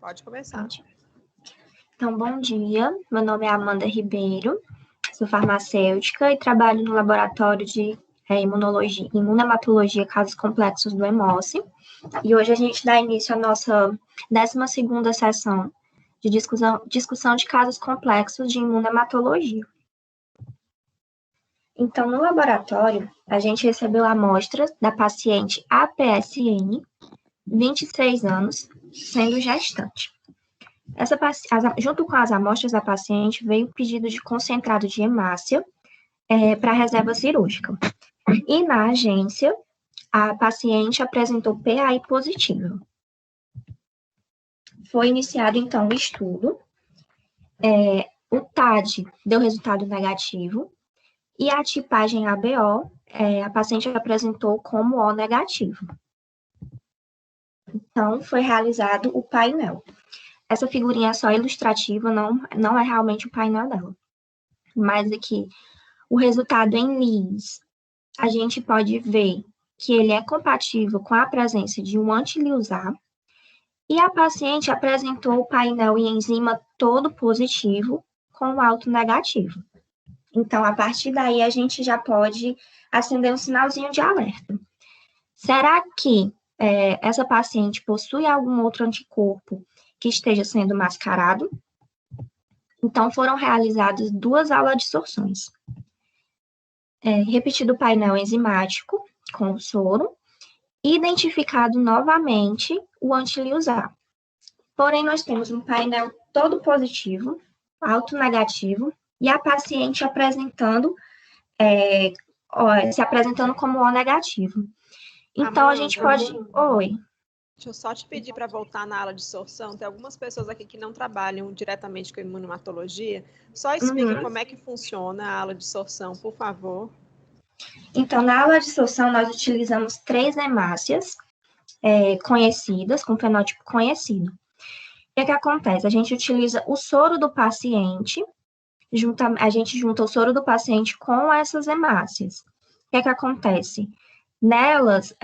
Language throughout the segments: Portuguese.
Pode começar. Então, bom dia. Meu nome é Amanda Ribeiro, sou farmacêutica e trabalho no laboratório de imunematologia casos complexos do EMOSSE. E hoje a gente dá início à nossa 12ª sessão de discussão de casos complexos de imunematologia. Então, no laboratório, a gente recebeu amostras da paciente APSN, 26 anos, sendo gestante. Junto com as amostras da paciente, veio o pedido de concentrado de hemácia para reserva cirúrgica. E na agência, a paciente apresentou PAI positivo. Foi iniciado, então, o estudo. O TAD deu resultado negativo. E a tipagem ABO, a paciente apresentou como O negativo. Então, foi realizado o painel. Essa figurinha é só ilustrativa, não é realmente o painel dela. Mas aqui, o resultado em LIS, a gente pode ver que ele é compatível com a presença de um anti-Lilzar, e a paciente apresentou o painel em enzima todo positivo com alto negativo. Então, a partir daí, a gente já pode acender um sinalzinho de alerta. Será que essa paciente possui algum outro anticorpo que esteja sendo mascarado? Então, foram realizadas 2 auladsorções. Repetido o painel enzimático com o soro, identificado novamente o anti-Lilzar. Porém, nós temos um painel todo positivo, alto negativo, e a paciente se apresentando como O negativo. Então, Amanda, a gente pode... Oi. Deixa eu só te pedir para voltar na aula de sorção. Tem algumas pessoas aqui que não trabalham diretamente com imunomatologia. Só explica como é que funciona a aula de sorção, por favor. Então, na aula de sorção, nós utilizamos 3 hemácias conhecidas, com fenótipo conhecido. O que acontece? A gente utiliza o soro do paciente, a gente junta o soro do paciente com essas hemácias. O que acontece? Nelas,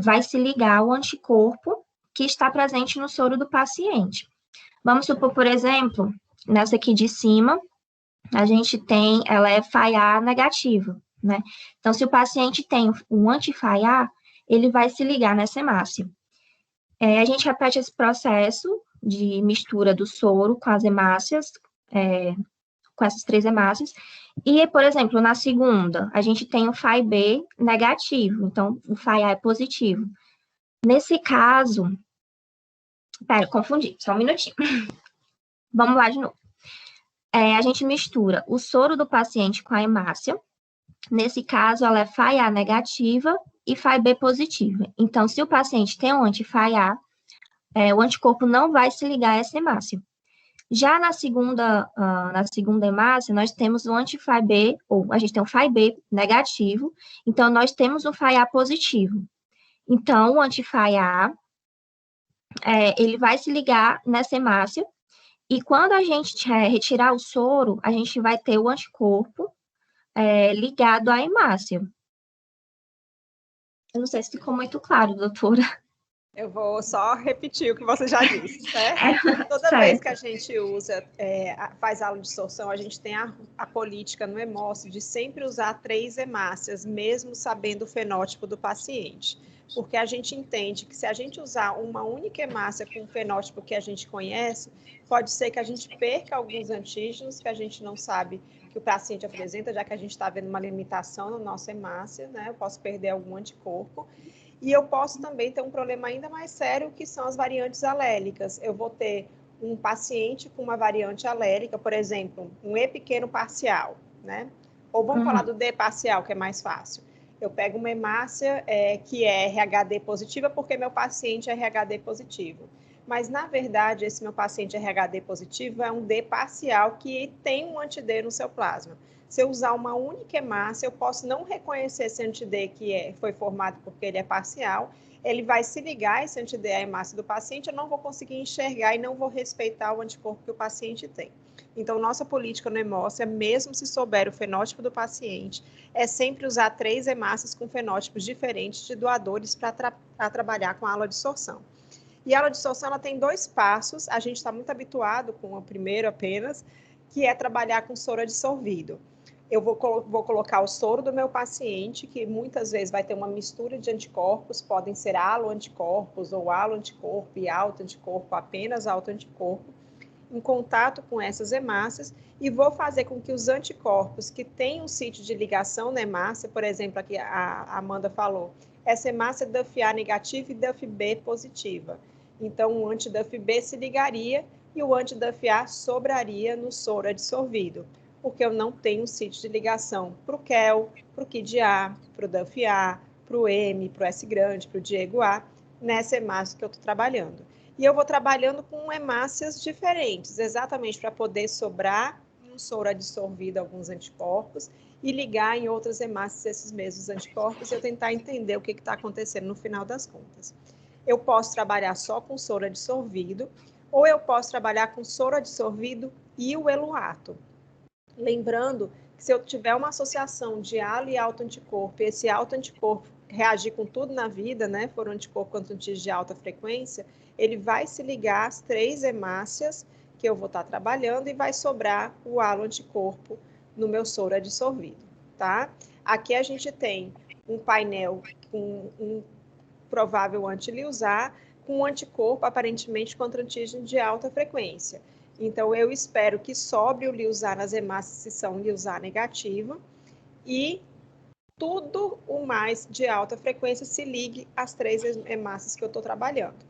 vai se ligar o anticorpo que está presente no soro do paciente. Vamos supor, por exemplo, nessa aqui de cima, a gente tem, ela é FAIA negativa, né? Então, se o paciente tem um anti-FAIA, ele vai se ligar nessa hemácia. A gente repete esse processo de mistura do soro com as hemácias, com essas 3 hemácias, e, por exemplo, na segunda, a gente tem o FAI-B negativo, então o FAI-A é positivo. Nesse caso, confundi, só um minutinho. Vamos lá de novo. A gente mistura o soro do paciente com a hemácia. Nesse caso, ela é FAI-A negativa e FAI-B positiva. Então, se o paciente tem um anti-FAI-A, o anticorpo não vai se ligar a essa hemácia. Já na segunda hemácia, nós temos o anti-FAI-B, ou a gente tem o FAI-B negativo, então nós temos o FAI-A positivo. Então, o anti-FAI-A, ele vai se ligar nessa hemácia, e quando a gente retirar o soro, a gente vai ter o anticorpo ligado à hemácia. Eu não sei se ficou muito claro, doutora. Eu vou só repetir o que você já disse, certo? Toda vez que a gente faz aula de sorção, a gente tem a política no EMOSSE de sempre usar 3 hemácias, mesmo sabendo o fenótipo do paciente. Porque a gente entende que se a gente usar uma única hemácia com o fenótipo que a gente conhece, pode ser que a gente perca alguns antígenos que a gente não sabe que o paciente apresenta, já que a gente está vendo uma limitação na nossa hemácia, né? Eu posso perder algum anticorpo. E eu posso também ter um problema ainda mais sério, que são as variantes alélicas. Eu vou ter um paciente com uma variante alélica, por exemplo, um E pequeno parcial, né? Ou vamos falar do D parcial, que é mais fácil. Eu pego uma hemácia que é RHD positiva, porque meu paciente é RHD positivo. Mas, na verdade, esse meu paciente RHD positivo é um D parcial que tem um anti-D no seu plasma. Se eu usar uma única hemácia, eu posso não reconhecer esse anti-D que foi formado porque ele é parcial, ele vai se ligar esse anti-D à hemácia do paciente, eu não vou conseguir enxergar e não vou respeitar o anticorpo que o paciente tem. Então, nossa política no EMOSSE, mesmo se souber o fenótipo do paciente, é sempre usar 3 hemácias com fenótipos diferentes de doadores para trabalhar com a aula de sorção. E a aula de dissolução ela tem 2 passos, a gente está muito habituado com o primeiro apenas, que é trabalhar com soro adsorvido. Eu vou colocar o soro do meu paciente, que muitas vezes vai ter uma mistura de anticorpos, podem ser aloanticorpos ou aloanticorpo e autoanticorpo, apenas autoanticorpo, em contato com essas hemácias, e vou fazer com que os anticorpos que têm um sítio de ligação na hemácia, por exemplo, aqui a Amanda falou, essa hemácia DUF-A negativa e DUF-B positiva. Então, o anti-DUF-B se ligaria e o anti-DUF-A sobraria no soro adsorvido, porque eu não tenho sítio de ligação para o QEL, para o KID-A, para o DUF-A, para o M, para o S grande, para o Diego-A, nessa hemácia que eu estou trabalhando. E eu vou trabalhando com hemácias diferentes, exatamente para poder sobrar um soro adsorvido alguns anticorpos e ligar em outras hemácias esses mesmos anticorpos e eu tentar entender o que está acontecendo no final das contas. Eu posso trabalhar só com soro adsorvido ou eu posso trabalhar com soro adsorvido e o eluato. Lembrando que se eu tiver uma associação de alo e autoanticorpo, e esse autoanticorpo reagir com tudo na vida, né, for um anticorpo quanto antígeno de alta frequência, ele vai se ligar às 3 hemácias que eu vou estar trabalhando e vai sobrar o aloanticorpo no meu soro adsorvido, tá? Aqui a gente tem um painel com um provável anti-Liouzar com um anticorpo aparentemente contra antígeno de alta frequência. Então, eu espero que sobre o Liouzar nas hemácias se são Liouzar negativa e tudo o mais de alta frequência se ligue às 3 hemácias que eu estou trabalhando.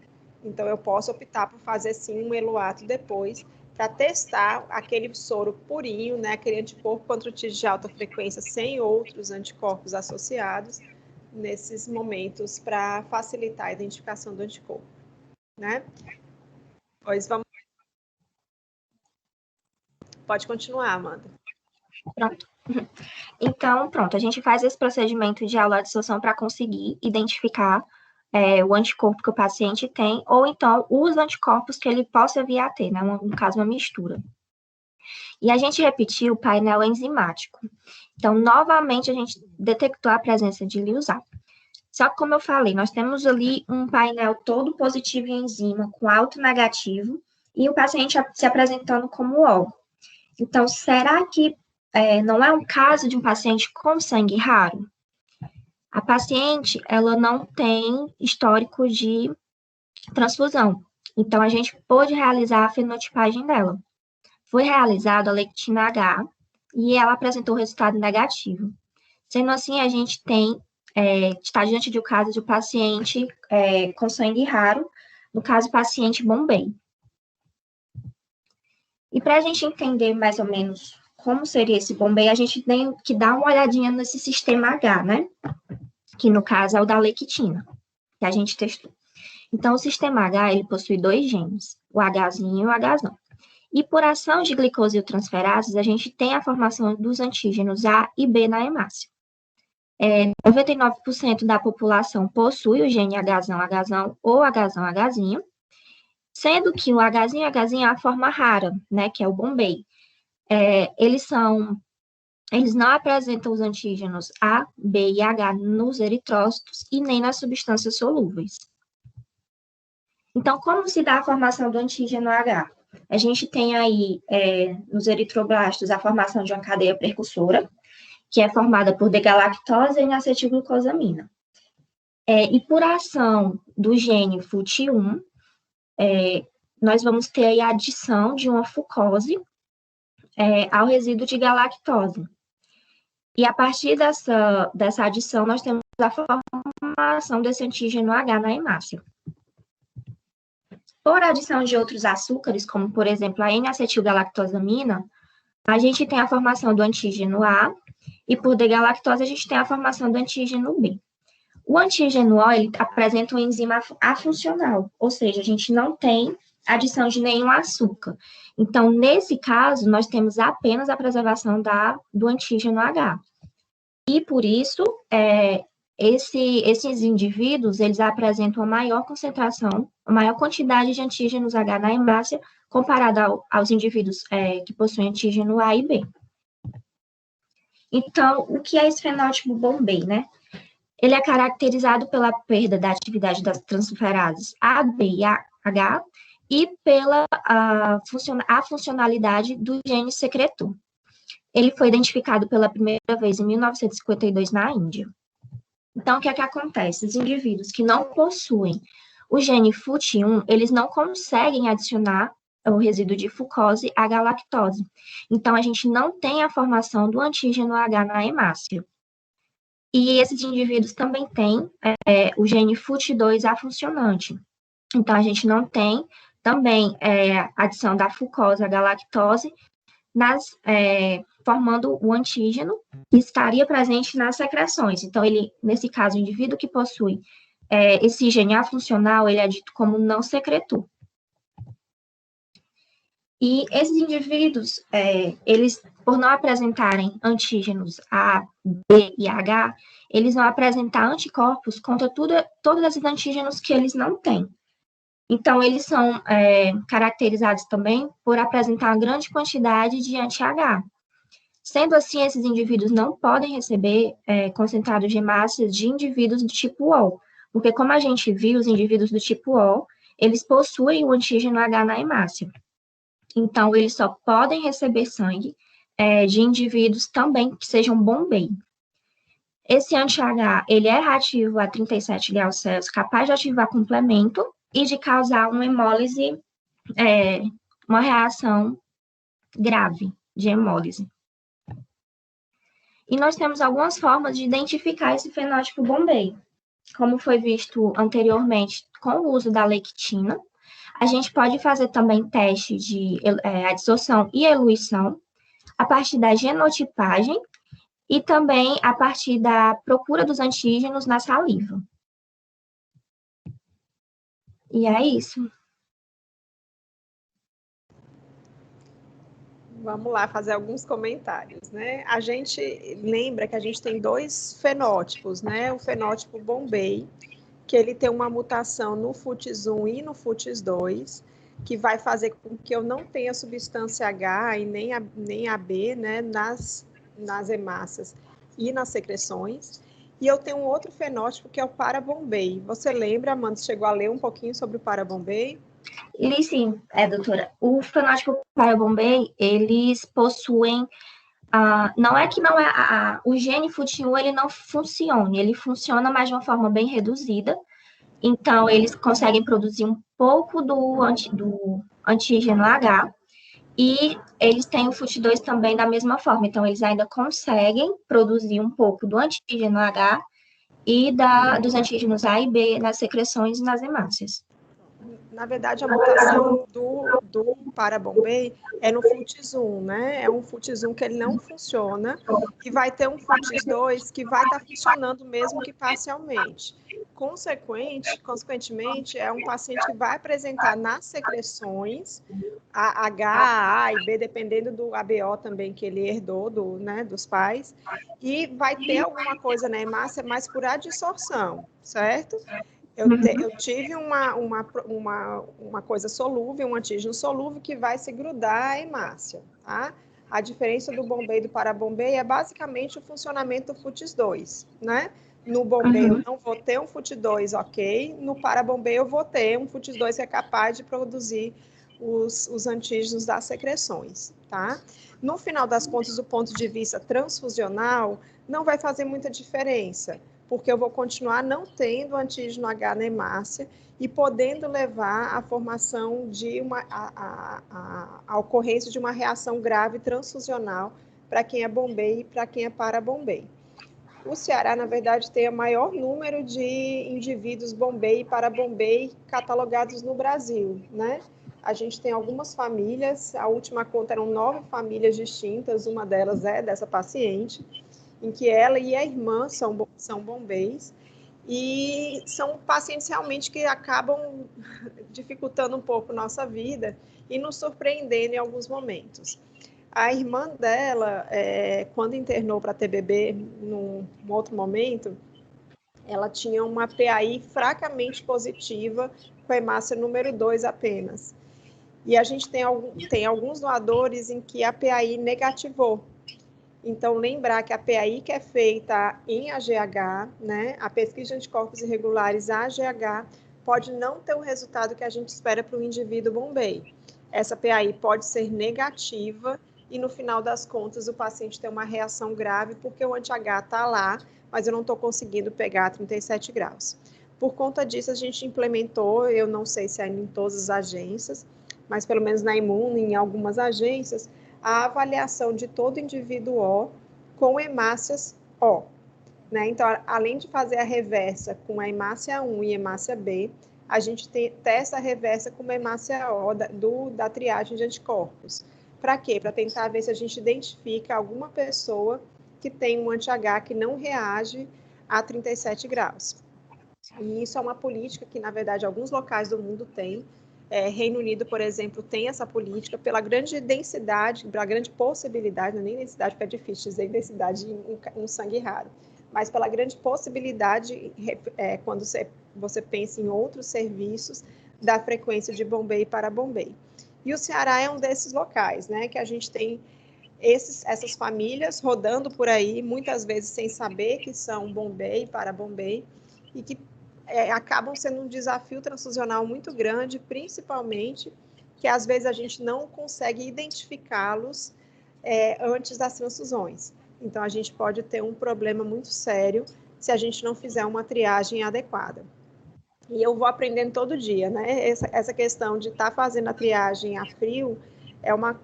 Então, eu posso optar por fazer, sim, um eluato depois, para testar aquele soro purinho, né, aquele anticorpo contra o antígeno de alta frequência, sem outros anticorpos associados, nesses momentos, para facilitar a identificação do anticorpo, né? Pois vamos. Pode continuar, Amanda. Pronto. Então, pronto, a gente faz esse procedimento de aula-dissolução para conseguir identificar o anticorpo que o paciente tem, ou então os anticorpos que ele possa vir a ter, né? No caso, uma mistura. E a gente repetiu o painel enzimático. Então, novamente, a gente detectou a presença de Liouzar. Só que, como eu falei, nós temos ali um painel todo positivo em enzima, com alto negativo, e o paciente se apresentando como O. Então, será que não é um caso de um paciente com sangue raro? A paciente, ela não tem histórico de transfusão. Então, a gente pôde realizar a fenotipagem dela. Foi realizada a lectina H e ela apresentou resultado negativo. Sendo assim, a gente está diante de um caso de um paciente com sangue raro, no caso, paciente Bombay. E para a gente entender mais ou menos como seria esse Bombay, a gente tem que dar uma olhadinha nesse sistema H, né? Que no caso é o da lectina, que a gente testou. Então, o sistema H, ele possui 2 genes, o Hzinho e o Hzão. E por ação de glicosiltransferases, a gente tem a formação dos antígenos A e B na hemácia. 99% da população possui o gene Hzão ou Hzão, sendo que o Hzinho é a forma rara, né, que é o Bombay. Eles não apresentam os antígenos A, B e H nos eritrócitos e nem nas substâncias solúveis. Então, como se dá a formação do antígeno H? A gente tem aí, nos eritroblastos, a formação de uma cadeia precursora, que é formada por D-galactose e N-acetilglucosamina. E por ação do gene FUT1, nós vamos ter aí a adição de uma fucose ao resíduo de galactose. E a partir dessa adição, nós temos a formação desse antígeno H na hemácia. Por adição de outros açúcares, como, por exemplo, a N-acetilgalactosamina, a gente tem a formação do antígeno A, e por D-galactose, a gente tem a formação do antígeno B. O antígeno O, ele apresenta uma enzima afuncional, ou seja, a gente não tem adição de nenhum açúcar. Então, nesse caso, nós temos apenas a preservação do antígeno H. E, por isso, esses indivíduos, eles apresentam uma maior concentração, uma maior quantidade de antígenos H na hemácia, comparada aos indivíduos que possuem antígeno A e B. Então, o que é esse fenótipo Bombay, né? Ele é caracterizado pela perda da atividade das transferases A, B e A H e pela a funcionalidade do gene secretor. Ele foi identificado pela primeira vez em 1952 na Índia. Então, o que é que acontece? Os indivíduos que não possuem o gene FUT1, eles não conseguem adicionar o resíduo de fucose à galactose. Então, a gente não tem a formação do antígeno H na hemácia. E esses indivíduos também têm o gene FUT2 afuncionante. Então, a gente não tem também adição da fucose à galactose, formando o antígeno que estaria presente nas secreções. Então, nesse caso, o indivíduo que possui esse gene afuncional, ele é dito como não secretor. E esses indivíduos, eles, por não apresentarem antígenos A, B e H, eles vão apresentar anticorpos contra todos esses antígenos que eles não têm. Então, eles são caracterizados também por apresentar uma grande quantidade de anti-H. Sendo assim, esses indivíduos não podem receber concentrados de hemácias de indivíduos do tipo O, porque, como a gente viu, os indivíduos do tipo O, eles possuem o antígeno H na hemácia. Então, eles só podem receber sangue de indivíduos também que sejam bombei. Esse anti-H, ele é reativo a 37 graus Celsius, capaz de ativar complemento e de causar uma hemólise, uma reação grave de hemólise. E nós temos algumas formas de identificar esse fenótipo bombei. Como foi visto anteriormente com o uso da lectina, a gente pode fazer também teste de adsorção e eluição a partir da genotipagem e também a partir da procura dos antígenos na saliva. E é isso. Vamos lá fazer alguns comentários, né? A gente lembra que a gente tem dois fenótipos, né? O fenótipo bombei, que ele tem uma mutação no FUTS1 e no FUTS2, que vai fazer com que eu não tenha substância H e nem AB, né, nas hemácias e nas secreções. E eu tenho um outro fenótipo que é o parabombei. Você lembra, Amanda, chegou a ler um pouquinho sobre o parabombei? Li sim, doutora. O fenótipo parabombei, eles possuem não é que o gene FUT1 ele não funcione, ele funciona, mas de uma forma bem reduzida. Então, eles conseguem produzir um pouco do antígeno H, e eles têm o FUT2 também da mesma forma. Então, eles ainda conseguem produzir um pouco do antígeno H e dos antígenos A e B nas secreções e nas hemácias. Na verdade, a mutação do parabombei é no FUTS1, né? É um FUTS1 que ele não funciona e vai ter um FUTS2 que vai estar funcionando mesmo que parcialmente. Consequentemente, é um paciente que vai apresentar nas secreções a H, A e B, dependendo do ABO também que ele herdou dos pais, e vai ter alguma coisa na hemácia, mas por adsorção, certo? Eu tive uma coisa solúvel, um antígeno solúvel que vai se grudar à hemácia, tá? A diferença do bombei e do parabombei é basicamente o funcionamento do FUTS2, né? No bombei eu não vou ter um FUT2, ok? No parabombei eu vou ter um FUTS2 que é capaz de produzir os antígenos das secreções, tá? No final das contas, do ponto de vista transfusional, não vai fazer muita diferença, porque eu vou continuar não tendo antígeno H na hemácia e podendo levar à formação de a ocorrência de uma reação grave transfusional para quem é bombei e para quem é parabombei. O Ceará, na verdade, tem o maior número de indivíduos bombei e parabombei catalogados no Brasil, né? A gente tem algumas famílias, a última conta eram 9 famílias distintas, uma delas é dessa paciente, em que ela e a irmã são bombeis, e são pacientes realmente que acabam dificultando um pouco nossa vida e nos surpreendendo em alguns momentos. A irmã dela, quando internou para TBB, num outro momento, ela tinha uma PAI fracamente positiva, com a hemácia número 2 apenas. E a gente tem alguns doadores em que a PAI negativou. Então, lembrar que a PAI que é feita em AGH, né, a pesquisa de anticorpos irregulares AGH, pode não ter o resultado que a gente espera para o indivíduo Bombay. Essa PAI pode ser negativa e, no final das contas, o paciente tem uma reação grave porque o anti-H está lá, mas eu não estou conseguindo pegar 37 graus. Por conta disso, a gente implementou, eu não sei se ainda em todas as agências, mas pelo menos na Imune, em algumas agências, a avaliação de todo indivíduo O com hemácias O. Né? Então, além de fazer a reversa com a hemácia 1 e hemácia B, a gente testa a reversa com uma hemácia O da triagem de anticorpos. Para quê? Para tentar ver se a gente identifica alguma pessoa que tem um anti-H que não reage a 37 graus. E isso é uma política que, na verdade, alguns locais do mundo têm. Reino Unido, por exemplo, tem essa política pela grande densidade, pela grande possibilidade, não é nem densidade, porque é difícil dizer densidade em sangue raro, mas pela grande possibilidade, quando você pensa em outros serviços, da frequência de Bombay para Bombay. E o Ceará é um desses locais, né, que a gente tem essas famílias rodando por aí, muitas vezes sem saber que são Bombay para Bombay, e que acabam sendo um desafio transfusional muito grande, principalmente que às vezes a gente não consegue identificá-los antes das transfusões. Então, a gente pode ter um problema muito sério se a gente não fizer uma triagem adequada. E eu vou aprendendo todo dia, né? Essa questão de estar fazendo a triagem a frio é uma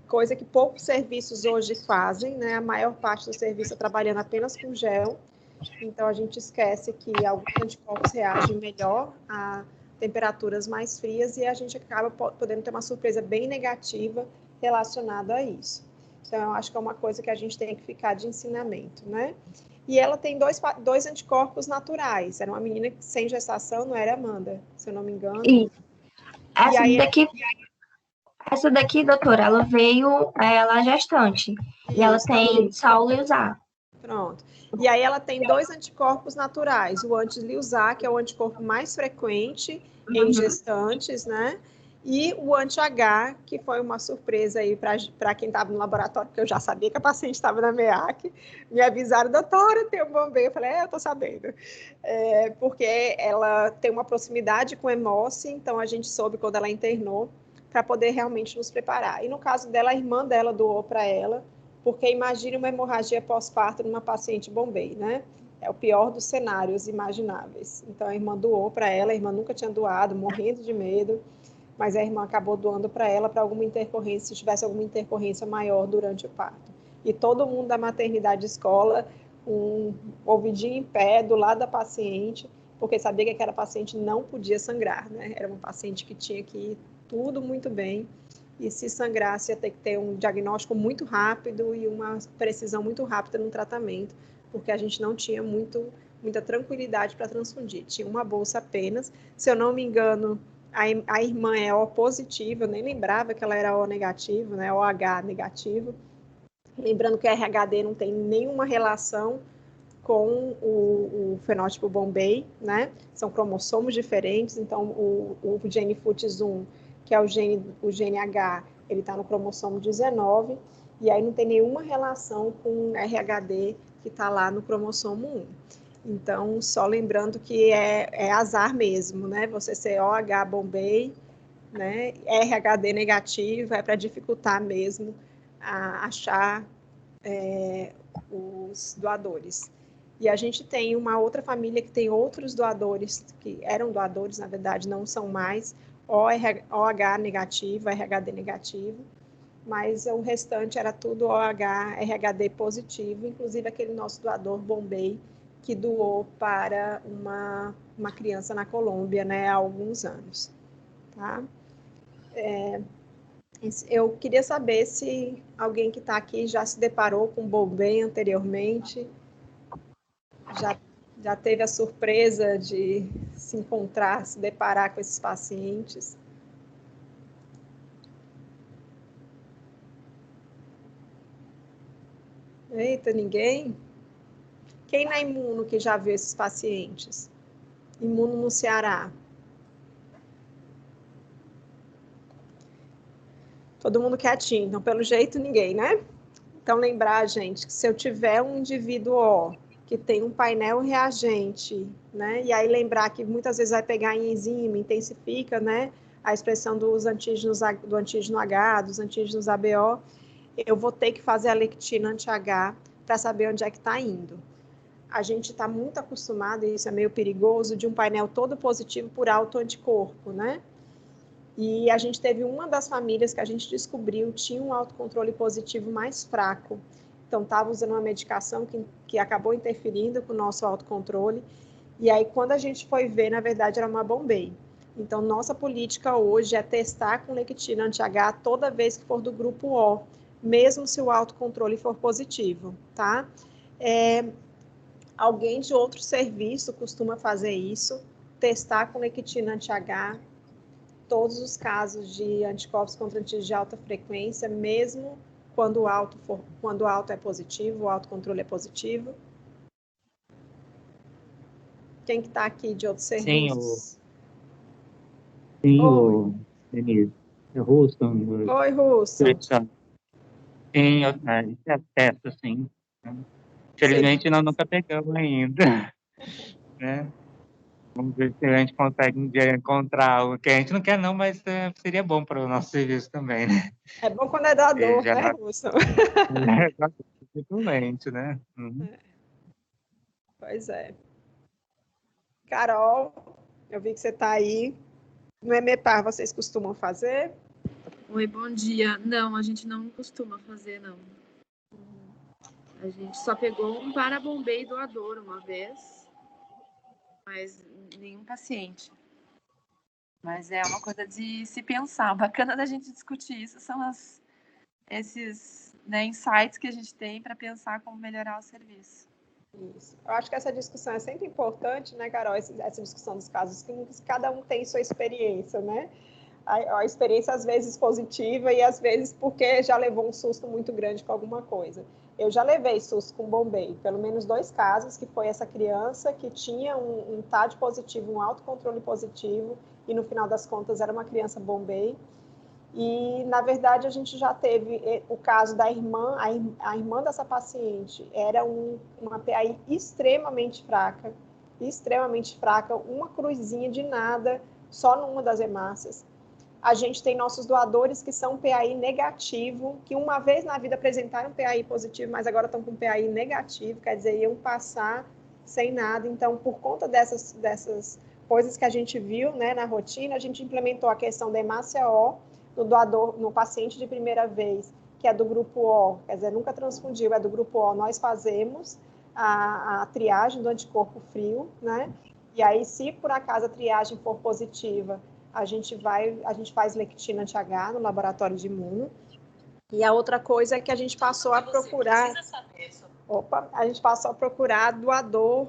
coisa que poucos serviços hoje fazem, né? A maior parte do serviço é trabalhando apenas com gel. Então, a gente esquece que alguns anticorpos reagem melhor a temperaturas mais frias e a gente acaba podendo ter uma surpresa bem negativa relacionada a isso. Então, eu acho que é uma coisa que a gente tem que ficar de ensinamento, né? E ela tem dois anticorpos naturais. Era uma menina sem gestação, não era Amanda, se eu não me engano. E essa aí, essa daqui, doutora, ela veio, ela é gestante. E ela tem só o Lizar. Pronto. E aí ela tem dois anticorpos naturais. O anti-Lizar, que é o anticorpo mais frequente em gestantes, né? E o anti-H, que foi uma surpresa aí para quem estava no laboratório, porque eu já sabia que a paciente estava na MEAC. Me avisaram, doutora, tem um Bombay. Eu falei, eu tô sabendo. Porque ela tem uma proximidade com hemose, então a gente soube quando ela internou, para poder realmente nos preparar. E no caso dela, a irmã dela doou para ela, porque imagine uma hemorragia pós-parto numa paciente Bombay, né? É o pior dos cenários imagináveis. Então, a irmã doou para ela, a irmã nunca tinha doado, morrendo de medo, mas a irmã acabou doando para ela para alguma intercorrência, se tivesse alguma intercorrência maior durante o parto. E todo mundo da maternidade escola, um ouvidinho em pé do lado da paciente, porque sabia que aquela paciente não podia sangrar, né? Era uma paciente que tinha que ir tudo muito bem, e se sangrasse ia ter que ter um diagnóstico muito rápido e uma precisão muito rápida no tratamento, porque a gente não tinha muita tranquilidade para transfundir. Tinha uma bolsa apenas, se eu não me engano, a irmã é O positiva, eu nem lembrava que ela era O negativo, né? OH negativo. Lembrando que a RHD não tem nenhuma relação com o fenótipo Bombay, né? São cromossomos diferentes, então o gene FUTS1, que é o gene H, ele está no cromossomo 19, e aí não tem nenhuma relação com o RHD que está lá no cromossomo 1. Então, só lembrando que é azar mesmo, né? Você ser OH Bombay, né? RHD negativo, é para dificultar mesmo a achar os doadores. E a gente tem uma outra família que tem outros doadores, que eram doadores, na verdade, não são mais, OH negativo, RHD negativo, mas o restante era tudo OH, RHD positivo, inclusive aquele nosso doador Bombay, que doou para uma criança na Colômbia, né, há alguns anos. Tá? Eu queria saber se alguém que está aqui já se deparou com Bombay anteriormente, já teve a surpresa de se encontrar, se deparar com esses pacientes. Eita, ninguém? Quem na Imuno que já viu esses pacientes? Imuno no Ceará. Todo mundo quietinho, então pelo jeito ninguém, né? Então lembrar, gente, que se eu tiver um indivíduo que tem um painel reagente, né? E aí lembrar que muitas vezes vai pegar em enzima, intensifica, né? A expressão dos antígenos, do antígeno H, dos antígenos ABO, eu vou ter que fazer a lectina anti-H para saber onde é que está indo. A gente está muito acostumado, e isso é meio perigoso, de um painel todo positivo por autoanticorpo, né? E a gente teve uma das famílias que a gente descobriu tinha um autocontrole positivo mais fraco. Então, estava usando uma medicação que acabou interferindo com o nosso autocontrole. E aí, quando a gente foi ver, na verdade, era uma Bombay. Então, nossa política hoje é testar com lectina anti-H toda vez que for do grupo O, mesmo se o autocontrole for positivo, tá? Alguém de outro serviço costuma fazer isso, testar com lectina anti-H todos os casos de anticorpos contra antígenos de alta frequência, mesmo quando o alto é positivo, o autocontrole é positivo. Quem que está aqui de outros serviços? Sim, o Denise. O Russo. Oi, Russo. Sim, é testa, sim. Infelizmente, nós nunca pegamos ainda. Né? Vamos ver se a gente consegue um dia encontrar o que a gente não quer, não, mas seria bom para o nosso serviço também, né? É bom quando é doador, Já né, Russo? Exatamente, né? Uhum. Pois é. Carol, eu vi que você está aí. No EMEPAR, vocês costumam fazer? Oi, bom dia. Não, a gente não costuma fazer, não. A gente só pegou um parabombei doador uma vez, mas nenhum paciente. Mas é uma coisa de se pensar. O bacana da gente discutir isso são esses, né, insights que a gente tem para pensar como melhorar o serviço. Isso. Eu acho que essa discussão é sempre importante, né, Carol? Essa discussão dos casos clínicos, cada um tem sua experiência, né? A experiência às vezes positiva e às vezes porque já levou um susto muito grande com alguma coisa. Eu já levei susto com Bombay, pelo menos 2 casos, que foi essa criança que tinha um TAD positivo, um autocontrole positivo, e no final das contas era uma criança Bombay. E, na verdade, a gente já teve o caso da irmã, a irmã dessa paciente era uma PAI extremamente fraca, uma cruzinha de nada, só numa das hemácias. A gente tem nossos doadores que são PAI negativo, que uma vez na vida apresentaram PAI positivo, mas agora estão com PAI negativo, quer dizer, iam passar sem nada. Então, por conta dessas coisas que a gente viu, né, na rotina, a gente implementou a questão da hemácia O no doador, no paciente de primeira vez, que é do grupo O, quer dizer, nunca transfundiu, é do grupo O, nós fazemos a triagem do anticorpo frio, né? E aí, se por acaso a triagem for positiva, a gente faz lectina anti-H no laboratório de imuno. E a outra coisa é que a gente passou a procurar. A gente passou a procurar doador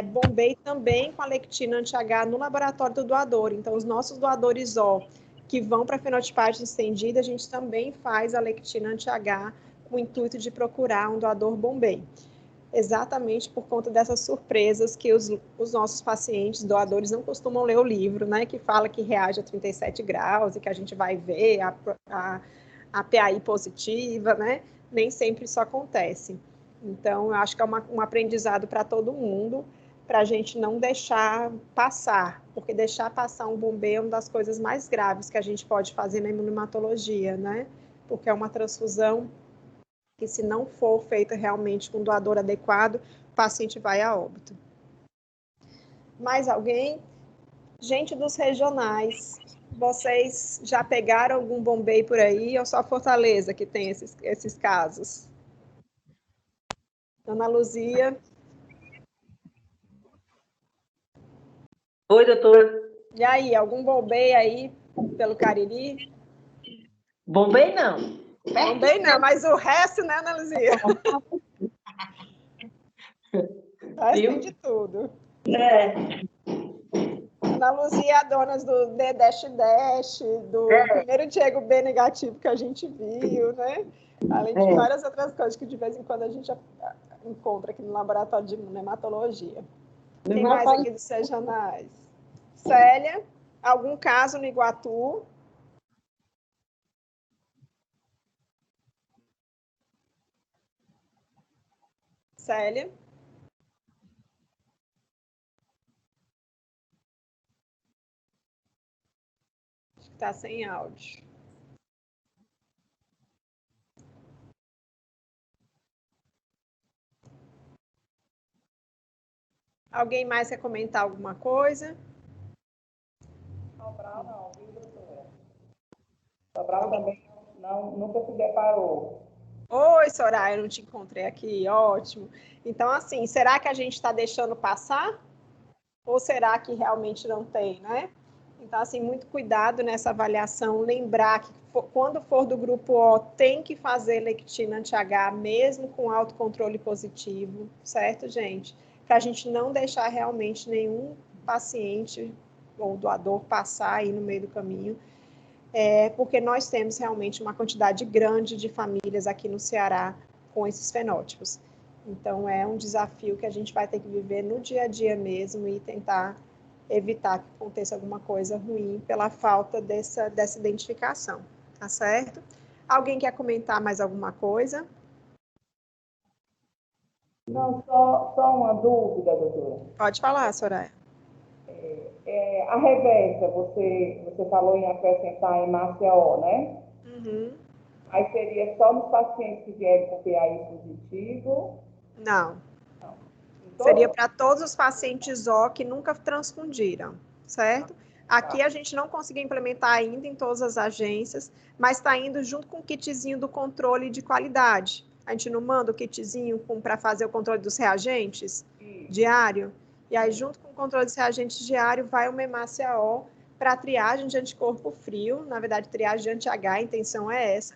Bombay também com a lectina anti-H no laboratório do doador. Então, os nossos doadores O que vão para a fenotipagem estendida, a gente também faz a lectina anti-H com o intuito de procurar um doador Bombay. Exatamente por conta dessas surpresas que os nossos pacientes doadores não costumam ler o livro, né, que fala que reage a 37 graus e que a gente vai ver a PAI positiva, né, nem sempre isso acontece. Então, eu acho que é um aprendizado para todo mundo, para a gente não deixar passar, porque deixar passar um bombeio é uma das coisas mais graves que a gente pode fazer na imunohematologia, né, porque é uma transfusão que, se não for feita realmente com um doador adequado, o paciente vai a óbito. Mais alguém? Gente dos regionais, vocês já pegaram algum Bombay por aí ou só Fortaleza que tem esses casos? Ana Luzia. Oi, doutor. E aí, algum Bombay aí pelo Cariri? Bombei não. Bombay não, mas o resto, né, Ana Luzia? O resto tem de tudo. Ana Luzia, a dona do D-Dash, do primeiro Diego B negativo que a gente viu, né? Além de várias outras coisas que de vez em quando a gente encontra aqui no laboratório de imunohematologia. Quem mais aqui dos regionais? Célia, algum caso no Iguatu? Célia? Está sem áudio. Alguém mais quer comentar alguma coisa? Sobral não, viu, doutora? Sobral também nunca se deparou. Oi, Soraya, eu não te encontrei aqui, ótimo. Então, assim, será que a gente está deixando passar? Ou será que realmente não tem, né? Então, assim, muito cuidado nessa avaliação, lembrar que quando for do grupo O, tem que fazer lectina anti-H, mesmo com autocontrole positivo, certo, gente? Para a gente não deixar realmente nenhum paciente ou doador passar aí no meio do caminho, porque nós temos realmente uma quantidade grande de famílias aqui no Ceará com esses fenótipos. Então, é um desafio que a gente vai ter que viver no dia a dia mesmo e tentar evitar que aconteça alguma coisa ruim pela falta dessa identificação, tá certo? Alguém quer comentar mais alguma coisa? Não, só uma dúvida, doutora. Pode falar, Soraya. A reversa, você falou em acrescentar a hemácia O, né? Uhum. Aí seria só nos pacientes que vierem com PAI positivo? Não. Seria para todos os pacientes O que nunca transfundiram, certo? Aqui a gente não conseguiu implementar ainda em todas as agências, mas está indo junto com o kitzinho do controle de qualidade. A gente não manda o kitzinho para fazer o controle dos reagentes diário? E aí, junto com o controle dos reagentes diário, vai uma hemácia O para triagem de anticorpo frio, na verdade, triagem de anti-H, a intenção é essa,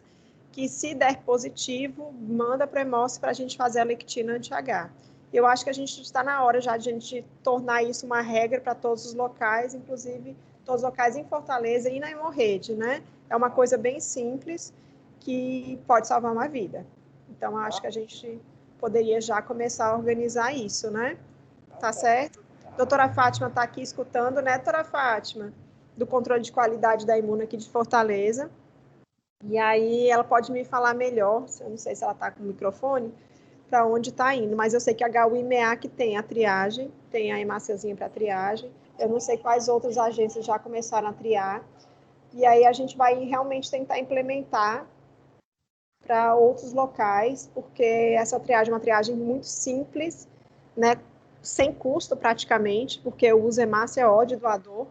que se der positivo, manda para o hemócio para a gente fazer a lectina anti-H. Eu acho que a gente está na hora já de a gente tornar isso uma regra para todos os locais, inclusive todos os locais em Fortaleza e na Hemorrede, né? É uma coisa bem simples que pode salvar uma vida. Então, acho que a gente poderia já começar a organizar isso, né? Tá certo? Doutora Fátima está aqui escutando, né, doutora Fátima? Do controle de qualidade da Imuna aqui de Fortaleza. E aí ela pode me falar melhor, eu não sei se ela está com o microfone, para onde está indo, mas eu sei que a HU-IMEAC tem a triagem, tem a hemáciazinha para triagem, eu não sei quais outras agências já começaram a triar, e aí a gente vai realmente tentar implementar para outros locais, porque essa triagem é uma triagem muito simples, né, sem custo praticamente, porque eu uso hemácia O de doador,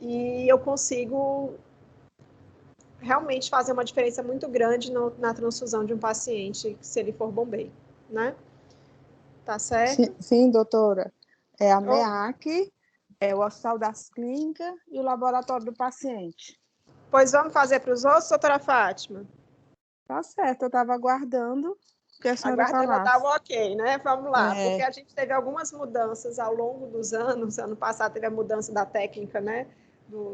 e eu consigo realmente fazer uma diferença muito grande na transfusão de um paciente, se ele for bombeiro, né? Tá certo? Sim, doutora. É a MEAC, é o Hospital das Clínicas e o Laboratório do Paciente. Pois vamos fazer para os outros, doutora Fátima? Tá certo, eu estava aguardando que a senhora Aguardando falasse. dar o ok, né? Vamos lá, É. porque a gente teve algumas mudanças ao longo dos anos. Ano passado teve a mudança da técnica, né?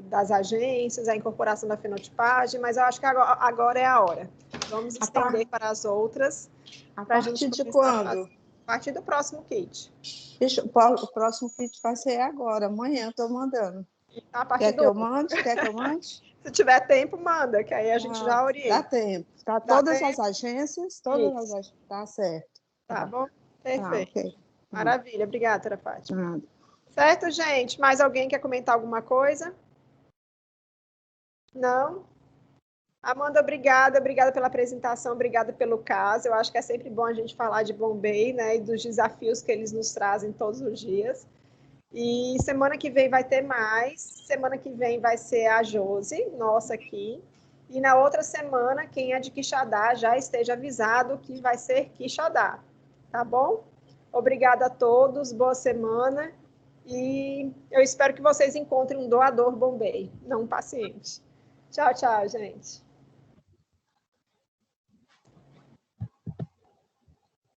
Das agências, a incorporação da fenotipagem, mas eu acho que agora é a hora. Vamos estender para as outras. A partir de quando? A partir do próximo kit. O próximo kit vai ser agora, amanhã eu estou mandando. Quer que eu mande? Se tiver tempo, manda, que aí a gente já orienta. Dá tempo. Tá, todas as agências, tá certo. Tá bom? Perfeito. Okay. Maravilha. Obrigada, doutora Fátima. Certo, gente? Mais alguém quer comentar alguma coisa? Não? Amanda, obrigada pela apresentação, obrigada pelo caso. Eu acho que é sempre bom a gente falar de Bombay, né, e dos desafios que eles nos trazem todos os dias. E semana que vem vai ter mais. Semana que vem vai ser a Josi, nossa aqui. E na outra semana, quem é de Quixadá já esteja avisado que vai ser Quixadá. Tá bom? Obrigada a todos, boa semana. E eu espero que vocês encontrem um doador Bombay, não um paciente. Tchau, tchau, gente.